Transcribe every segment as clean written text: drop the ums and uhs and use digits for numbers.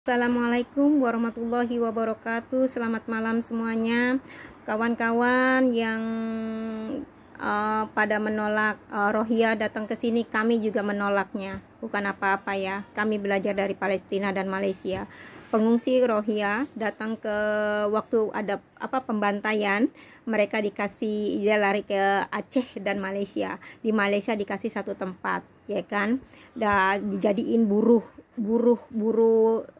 Assalamualaikum warahmatullahi wabarakatuh. Selamat malam semuanya, kawan-kawan yang pada menolak Rohingya datang ke sini. Kami juga menolaknya, bukan apa-apa ya. Kami belajar dari Palestina dan Malaysia. Pengungsi Rohingya datang ke waktu ada pembantaian, mereka dia lari ke Aceh dan Malaysia. Di Malaysia dikasih satu tempat, ya kan, dan dijadiin buruh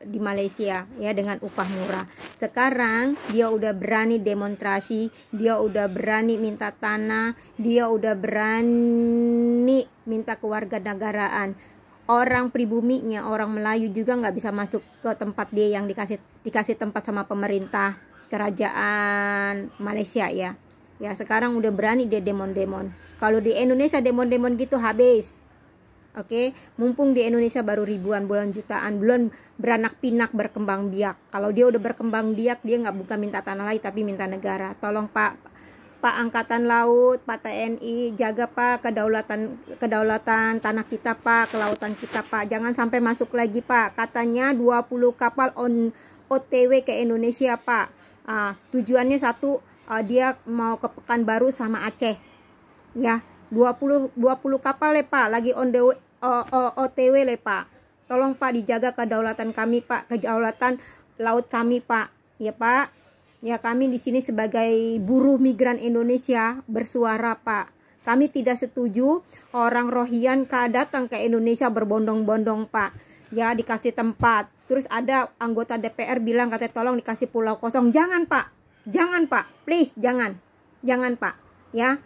di Malaysia ya, dengan upah murah. Sekarang dia udah berani demonstrasi, dia udah berani minta tanah, dia udah berani minta kewarganegaraan. Orang pribuminya, orang Melayu juga nggak bisa masuk ke tempat dia yang dikasih tempat sama pemerintah kerajaan Malaysia ya. Ya sekarang udah berani dia demon. Kalau di Indonesia demon gitu habis. Oke, mumpung di Indonesia baru ribuan, bulan jutaan, belum beranak pinak berkembang biak. Kalau dia udah berkembang biak, dia nggak bukan minta tanah lagi tapi minta negara. Tolong Pak Angkatan Laut, Pak TNI, jaga Pak kedaulatan tanah kita Pak, kelautan kita Pak. Jangan sampai masuk lagi Pak. Katanya 20 kapal OTW ke Indonesia Pak. Tujuannya satu, dia mau ke Pekanbaru sama Aceh. Ya, 20 kapal le Pak, lagi OTW le Pak. Tolong Pak dijaga kedaulatan kami Pak, kedaulatan laut kami Pak. Ya Pak. Ya kami di sini sebagai buruh migran Indonesia bersuara Pak. Kami tidak setuju orang Rohingya datang ke Indonesia berbondong-bondong Pak. Ya dikasih tempat. Terus ada anggota DPR bilang katanya tolong dikasih pulau kosong. Jangan Pak. Jangan Pak. Please jangan. Jangan Pak. Ya.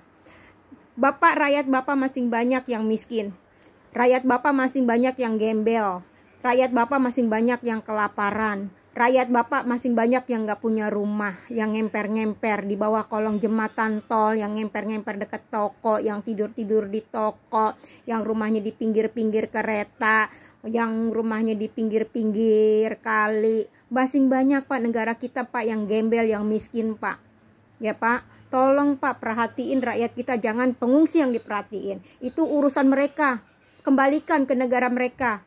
Bapak, rakyat Bapak masih banyak yang miskin. Rakyat Bapak masih banyak yang gembel. Rakyat Bapak masih banyak yang kelaparan. Rakyat Bapak masih banyak yang gak punya rumah, yang ngemper-ngemper di bawah kolong jembatan tol, yang ngemper-ngemper dekat toko, yang tidur-tidur di toko, yang rumahnya di pinggir-pinggir kereta, yang rumahnya di pinggir-pinggir kali. Masih banyak Pak negara kita Pak yang gembel, yang miskin Pak. Ya Pak. Tolong Pak perhatiin rakyat kita, jangan pengungsi yang diperhatiin. Itu urusan mereka. Kembalikan ke negara mereka.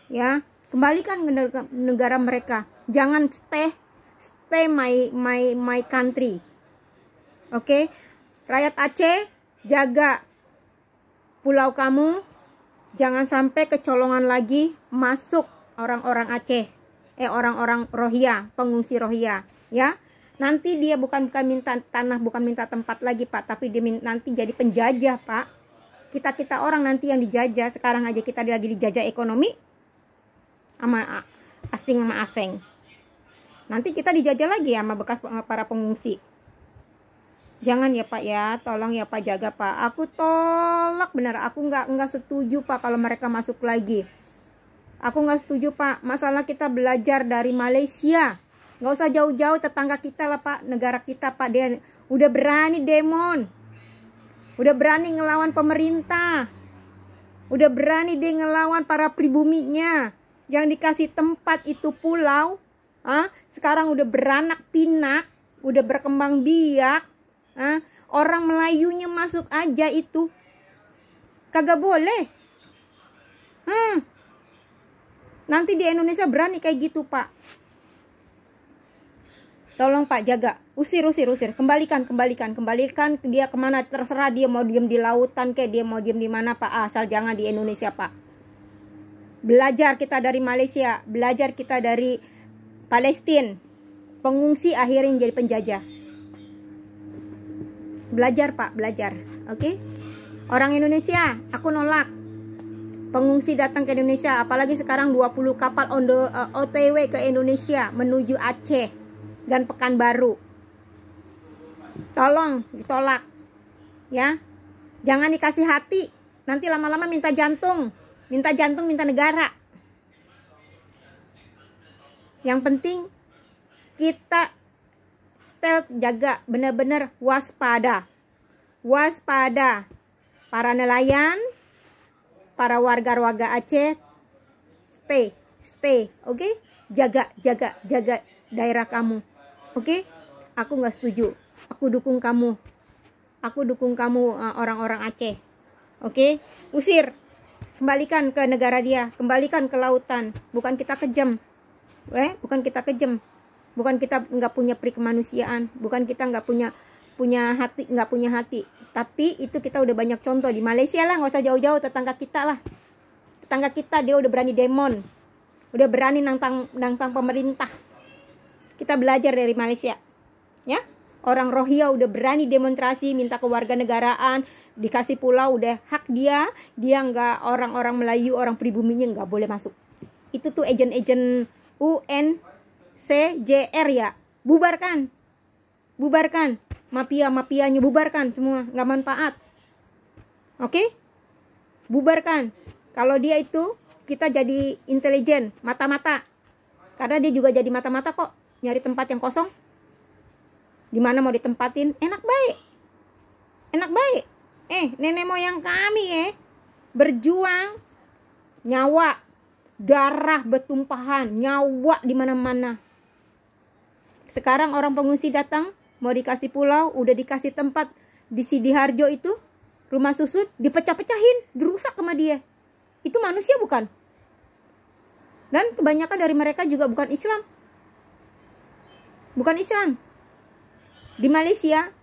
Ya, kembalikan ke negara mereka. Jangan stay my country. Oke? Rakyat Aceh, jaga pulau kamu. Jangan sampai kecolongan lagi masuk orang-orang Aceh. Orang-orang Rohingya, pengungsi Rohingya, ya. Nanti dia bukan minta tanah, bukan minta tempat lagi Pak, tapi dia nanti jadi penjajah Pak. Kita orang nanti yang dijajah. Sekarang aja kita lagi dijajah ekonomi sama asing. Nanti kita dijajah lagi sama bekas para pengungsi. Jangan ya Pak ya, tolong ya Pak, jaga Pak. Aku tolak benar, aku nggak setuju Pak kalau mereka masuk lagi. Aku nggak setuju Pak. Masalah kita belajar dari Malaysia. Nggak usah jauh-jauh, tetangga kita lah Pak, negara kita Pak. Dia udah berani demon, udah berani ngelawan pemerintah, udah berani dia ngelawan para pribuminya yang dikasih tempat itu pulau. Sekarang udah beranak pinak, udah berkembang biak. Orang Melayunya masuk aja itu kagak boleh. Nanti di Indonesia berani kayak gitu Pak. Tolong Pak jaga, usir, kembalikan dia kemana terserah, dia mau diem di lautan kayak dia mau diem di mana Pak, asal jangan di Indonesia Pak. Belajar kita dari Malaysia, belajar kita dari Palestina, pengungsi akhirnya jadi penjajah. Belajar Pak, belajar, oke? Orang Indonesia, aku nolak pengungsi datang ke Indonesia, apalagi sekarang 20 kapal OTW ke Indonesia menuju Aceh dan Pekanbaru. Tolong ditolak ya. Jangan dikasih hati, nanti lama-lama minta jantung, minta negara. Yang penting kita stealth, jaga, benar-benar waspada para nelayan, para warga Aceh. Stay, oke? Jaga daerah kamu. Oke? Aku nggak setuju. Aku dukung kamu. Orang-orang Aceh. Oke? Usir. Kembalikan ke negara dia. Kembalikan ke lautan. Bukan kita kejam. Bukan kita kejam, bukan kita nggak punya peri kemanusiaan, bukan kita nggak punya hati, tapi itu kita udah banyak contoh di Malaysia lah, nggak usah jauh-jauh, tetangga kita dia udah berani demon, udah berani nantang pemerintah. Kita belajar dari Malaysia, ya. Orang Rohingya udah berani demonstrasi minta kewarganegaraan, dikasih pulau, udah hak dia nggak, orang-orang Melayu, orang pribuminya nggak boleh masuk. Itu tuh agen-agen UNCJR ya, bubarkan, mafianya bubarkan semua, nggak manfaat. Oke? Bubarkan. Kalau dia itu, kita jadi intelijen, mata-mata, karena dia juga jadi mata-mata kok, nyari tempat yang kosong. Dimana mau ditempatin, enak baik. Nenek moyang kami berjuang, nyawa, darah bertumpahan, nyawa di mana-mana. Sekarang orang pengungsi datang, mau dikasih pulau, udah dikasih tempat di Sidiharjo itu, rumah susun, dipecah-pecahin, dirusak sama dia. Itu manusia bukan? Dan kebanyakan dari mereka juga bukan Islam. Di Malaysia,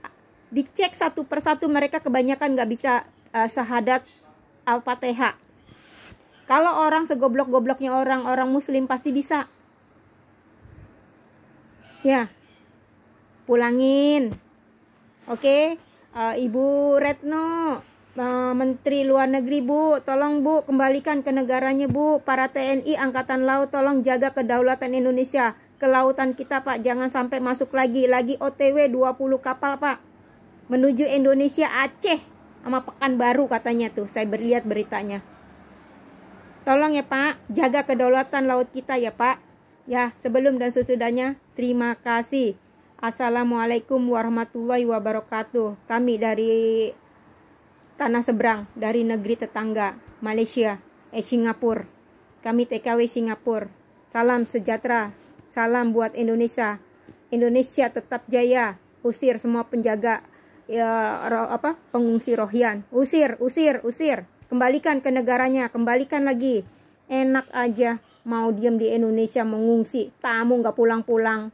dicek satu persatu, mereka kebanyakan nggak bisa syahadat Al-Fatihah. Kalau orang segoblok-gobloknya orang Muslim pasti bisa. Ya, pulangin. Oke, Ibu Retno, Menteri Luar Negeri Bu, tolong Bu kembalikan ke negaranya Bu. Para TNI Angkatan Laut tolong jaga kedaulatan Indonesia. Kelautan kita Pak, jangan sampai masuk lagi OTW 20 kapal Pak, menuju Indonesia, Aceh sama Pekanbaru katanya tuh, saya lihat beritanya. Tolong ya Pak, jaga kedaulatan laut kita ya Pak. Ya, sebelum dan sesudahnya, terima kasih. Assalamualaikum warahmatullahi wabarakatuh. Kami dari tanah seberang, dari negeri tetangga Malaysia, Singapura. Kami TKW Singapura. Salam sejahtera. Salam buat Indonesia. Indonesia tetap jaya. Usir semua penjaga pengungsi Rohingya. Usir. Kembalikan ke negaranya, kembalikan lagi. Enak aja mau diam di Indonesia mengungsi, tamu nggak pulang-pulang.